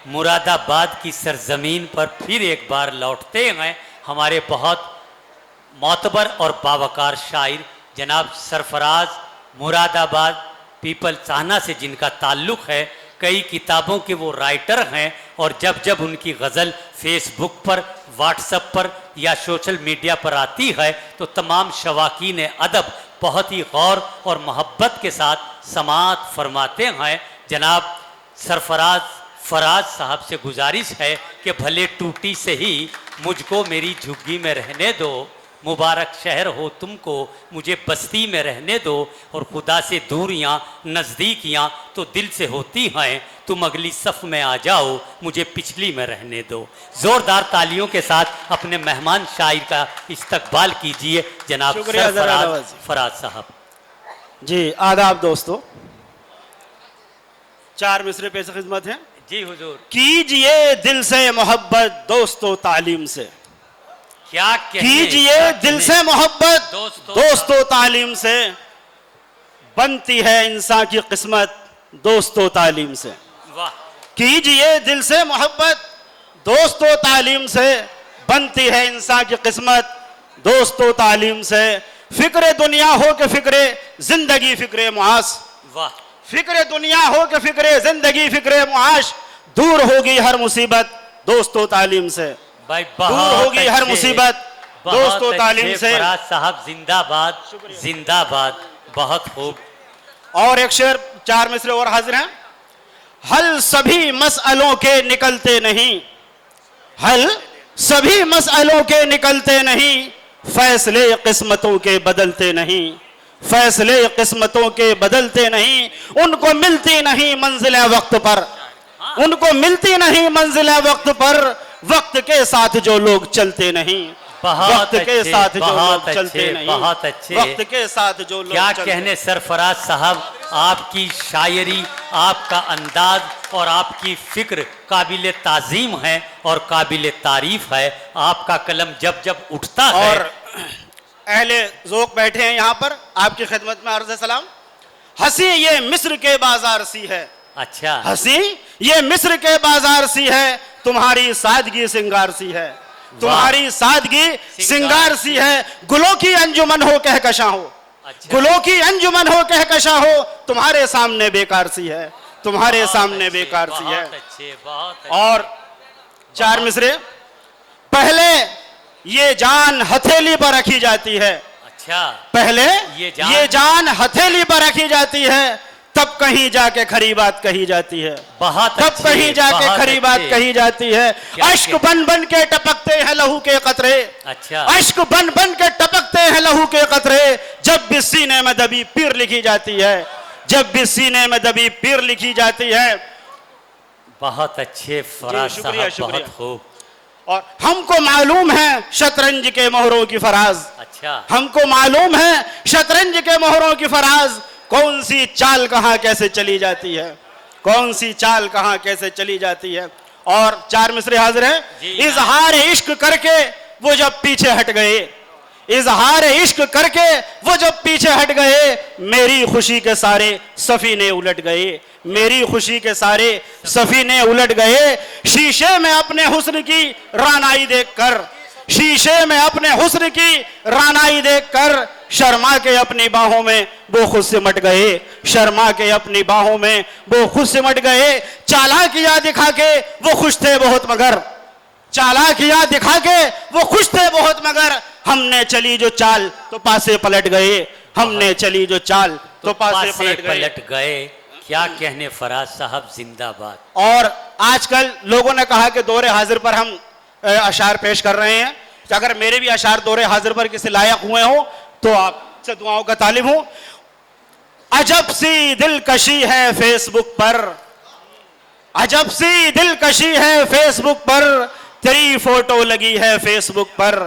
मुरादाबाद की सरजमीन पर फिर एक बार लौटते हैं हमारे बहुत मोतबर और बावकार शायर जनाब सरफराज मुरादाबाद पीपल चाहना से, जिनका ताल्लुक़ है। कई किताबों के वो राइटर हैं और जब जब उनकी गज़ल फेसबुक पर, व्हाट्सएप पर या सोशल मीडिया पर आती है तो तमाम शवाकीन अदब बहुत ही गौर और मोहब्बत के साथ समाअत फरमाते हैं। जनाब सरफराज फराज साहब से गुजारिश है कि भले टूटी से ही मुझको मेरी झुग्गी में रहने दो, मुबारक शहर हो तुमको मुझे बस्ती में रहने दो, और खुदा से दूरियां नज़दीकियां तो दिल से होती हैं, तुम अगली सफ़ में आ जाओ मुझे पिछली में रहने दो। ज़ोरदार तालियों के साथ अपने मेहमान शायर का इस्तकबाल कीजिए जनाब सरफराज फराज साहब। जी आदाब दोस्तों, 4 मिसरे पेश खिदमत हैं। जी हुजूर। कीजिए दिल से मोहब्बत दोस्तों तालीम से, क्या कीजिए दिल से मोहब्बत दोस्तों तालीम से, बनती है इंसान की किस्मत दोस्तों तालीम से। वाह। कीजिए दिल से मोहब्बत दोस्तों तालीम से, बनती है इंसान की किस्मत दोस्तों तालीम से। फिक्र दुनिया हो के फिक्रे जिंदगी फिक्रे मुआश, वाह। फिक्र दुनिया हो के फिक्रे जिंदगी फिक्रे मुआश, दूर होगी हर मुसीबत दोस्तों तालीम से, भाई दूर होगी हर मुसीबत दोस्तों तालीम से। फराज साहब जिंदाबाद जिंदाबाद, बहुत खूब। और एक शेर 4 मिसरे और हाजिर हैं। हल सभी मसअलों के निकलते नहीं, हल सभी मसअलों के निकलते नहीं, फैसले किस्मतों के बदलते नहीं, फैसले किस्मतों के बदलते नहीं। उनको मिलती नहीं मंजिलें वक्त पर, उनको मिलती नहीं मंजिलें वक्त पर, वक्त के साथ जो लोग चलते नहीं, वक्त के साथ जो लोग चलते नहीं, बहुत अच्छे। वक्त के साथ जो लोग क्या चलते कहने सरफराज साहब, आपकी शायरी, आपका अंदाज और आपकी फिक्र काबिल ताज़ीम है और काबिल तारीफ है। आपका कलम जब जब उठता है। और अहले ज़ौक़ बैठे हैं यहाँ पर, आपकी खिदमत में अर्ज़ सलाम। हंसी ये मिस्र के बाजार सी है, अच्छा। हंसी ये मिस्र के बाजार सी है, तुम्हारी सादगी सिंगार सी है, तुम्हारी सादगी सिंगार सी है। गुलों की अंजुमन हो कहकशां हो, अच्छा। गुलों की अंजुमन हो कहकशां हो, तुम्हारे सामने बेकार सी है, तुम्हारे सामने बेकार सी है। बहुत अच्छे। और 4 मिसरे। पहले ये जान हथेली पर रखी जाती है, अच्छा। पहले ये जान हथेली पर रखी जाती है, तब कहीं जाके खरी बात कही जाती है, बहुत तब कहीं जाके खरी बात कही जाती है। अश्क बन बन के टपकते हैं लहू के कतरे, अच्छा। अश्क बन बन के टपकते हैं लहू के कतरे, जब भी सीने में दबी पीर लिखी जाती है, जब भी सीने में दबी पीर लिखी जाती है। बहुत अच्छे फराज साहब, बहुत खूब। और हमको मालूम है शतरंज के मोहरों की फराज, अच्छा। हमको मालूम है शतरंज के मोहरों की फराज, कौन सी चाल कहां कैसे चली जाती है, कौन सी चाल कहां कैसे चली जाती है। और 4 मिसरे हाजिर हैं। इजहार इश्क करके वो जब पीछे हट गए, इजहार इश्क करके वो जब पीछे हट गए, मेरी खुशी के सारे सफीने उलट गए, मेरी खुशी के सारे सफीने उलट गए। शीशे में अपने हुस्न की रानाई देखकर, शीशे में अपने हुस्न की रानाई देखकर, शर्मा के अपनी बाहों में वो खुद सिमट गए, शर्मा के अपनी बाहों में वो खुद सिमट गए। चालाकियां दिखा के वो खुश थे बहुत मगर, चालाकियां दिखा के वो खुश थे बहुत मगर, हमने चली जो चाल तो पासे पलट गए, हमने चली जो चाल तो पासे पलट गए। क्या कहने फराज साहब, जिंदाबाद। और आजकल लोगों ने कहा कि दौरे हाजिर पर हम अशार पेश कर रहे हैं, कि अगर मेरे भी अशार दौरे हाजिर पर किसी लायक हुए हो तो आपसे दुआओं का तालिब हूं। अजब सी दिलकशी है फेसबुक पर, अजब सी दिलकशी है फेसबुक पर, तेरी फोटो लगी है फेसबुक पर,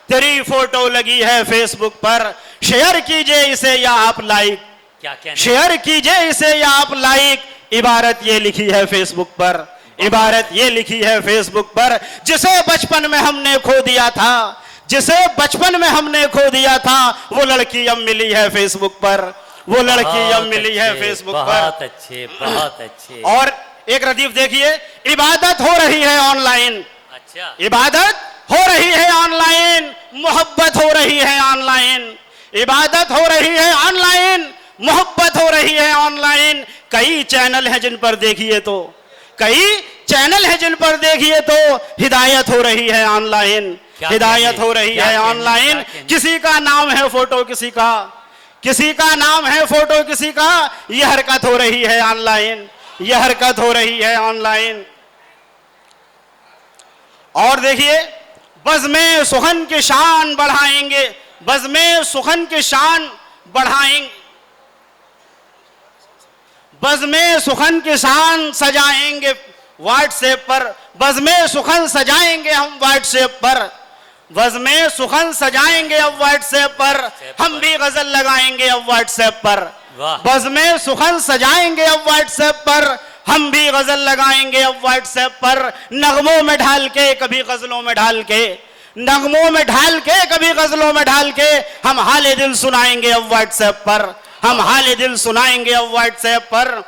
तेरी फोटो लगी है फेसबुक पर, शेयर कीजिए इसे या आप लाइक, क्या कहने, शेयर कीजिए इसे या आप लाइक, इबारत ये लिखी है फेसबुक पर, इबारत ये लिखी है फेसबुक पर, जिसे बचपन में हमने खो दिया था, जिसे बचपन में हमने खो दिया था, वो लड़की अब मिली है फेसबुक पर, वो लड़की अब मिली है फेसबुक पर। बहुत अच्छे, बहुत अच्छे। और एक रदीफ देखिए, इबादत हो रही है ऑनलाइन, अच्छा, इबादत हो रही है ऑनलाइन, मोहब्बत हो रही है ऑनलाइन, इबादत हो रही है ऑनलाइन, मोहब्बत हो रही है ऑनलाइन। कई चैनल हैं जिन पर देखिए तो, कई चैनल हैं जिन पर देखिए तो हिदायत हो रही है ऑनलाइन, हिदायत हो रही है ऑनलाइन। किसी का नाम है फोटो, किसी का नाम है फोटो, किसी का, यह हरकत हो रही है ऑनलाइन, यह हरकत हो रही है ऑनलाइन। और देखिए, बज़्म सुखन की शान बढ़ाएंगे, बज़्म सुखन की शान बढ़ाएंगे, बज़्म सुखन की शान सजाएंगे व्हाट्सएप पर, बज़्म सुखन सजाएंगे हम व्हाट्सएप पर, बज़्म सुखन सजाएंगे अब व्हाट्सएप पर, हम भी गजल लगाएंगे अब व्हाट्सएप पर, बज़्म सुखन सजाएंगे अब व्हाट्सएप पर, हम भी गजल लगाएंगे अब व्हाट्सएप पर, नगमों में ढाल के, कभी गजलों में ढाल के, नगमों में ढाल के, कभी गजलों में ढाल के, हम हाले दिल सुनाएंगे अब व्हाट्सएप पर, हम हाले दिल सुनाएंगे अब व्हाट्सएप पर।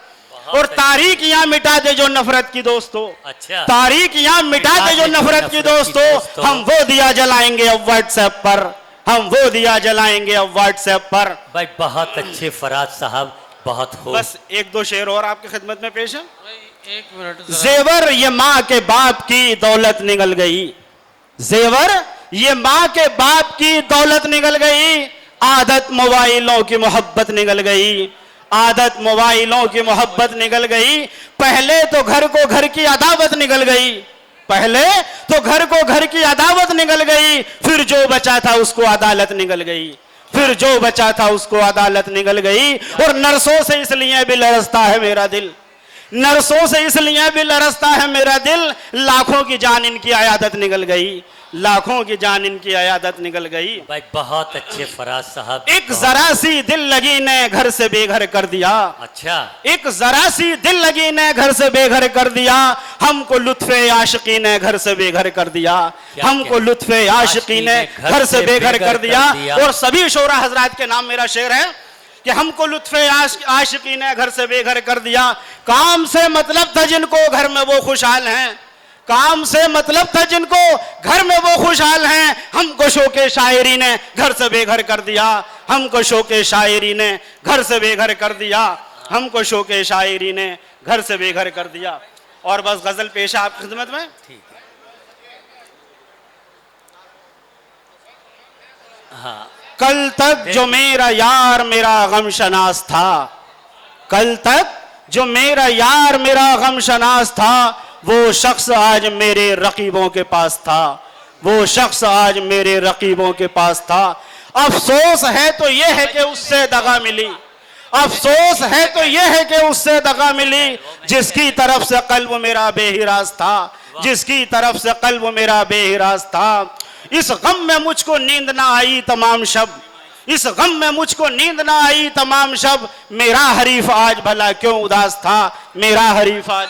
और तारीखियां मिटा दे जो नफरत की दोस्तों, अच्छा, तारीखियां मिटा दे जो नफरत की दोस्तों, हम वो दिया जलाएंगे अब व्हाट्सएप पर, हम वो दिया जलाएंगे अब व्हाट्सएप पर। भाई बहुत अच्छे फराज साहब, बहुत हो। बस एक दो शेर और आपकी खिदमत में पेश है। एक मिनट, जेवर ये माँ के बाप की दौलत निकल गई, जेवर ये माँ के बाप की दौलत निकल गई, आदत मोबाइलों की मोहब्बत निकल गई, आदत मोबाइलों की मोहब्बत निकल गई। पहले तो घर को घर की अदावत निकल गई, पहले तो घर को घर की अदावत निकल गई, फिर जो बचा था उसको अदालत निकल गई, फिर जो बचा था उसको अदालत निकल गई। और नर्सों से इसलिए भी लरसता है मेरा दिल, नर्सों से इसलिए भी लरसता है मेरा दिल, लाखों की जान इनकी अयादत निकल गई, लाखों की जान इनकी अयादत निकल गई। भाई बहुत अच्छे फराज साहब। एक जरा सी दिल लगी ने घर से बेघर कर दिया, अच्छा, एक जरा सी दिल लगी ने घर से बेघर कर दिया, हमको लुत्फे आशिकी ने घर से बेघर कर दिया, हमको लुत्फे आशिकी ने घर से बेघर कर दिया। और सभी शोरा हजरात के नाम मेरा शेर है कि हमको लुत्फे आशिकी ने घर से बेघर कर दिया। काम से मतलब था जिनको घर में वो खुशहाल हैं, काम से मतलब था जिनको घर में वो खुशहाल हैं, हमको शौके शायरी ने घर से बेघर कर दिया, हमको शौके शायरी ने घर से बेघर कर दिया, हमको शौके शायरी ने घर से बेघर कर दिया। और बस गजल पेश है आपकी खिदमत में। ठीक है, हाँ। कल तक जो मेरा यार मेरा गम शनास था, कल तक जो मेरा यार मेरा गम शनास था, वो शख्स आज मेरे रकीबों के पास था, वो शख्स आज मेरे रकीबों के पास था। अफसोस है तो यह है कि उससे दगा मिली, अफसोस है तो यह है कि उससे दगा मिली, जिसकी तरफ से कल्ब मेरा बेहिराज था, जिसकी तरफ से कल्ब मेरा बेहिराज था। इस गम में मुझको नींद ना आई तमाम शब, इस गम में मुझको नींद ना आई तमाम शब, मेरा हरीफ आज भला क्यों उदास था, मेरा हरीफ आज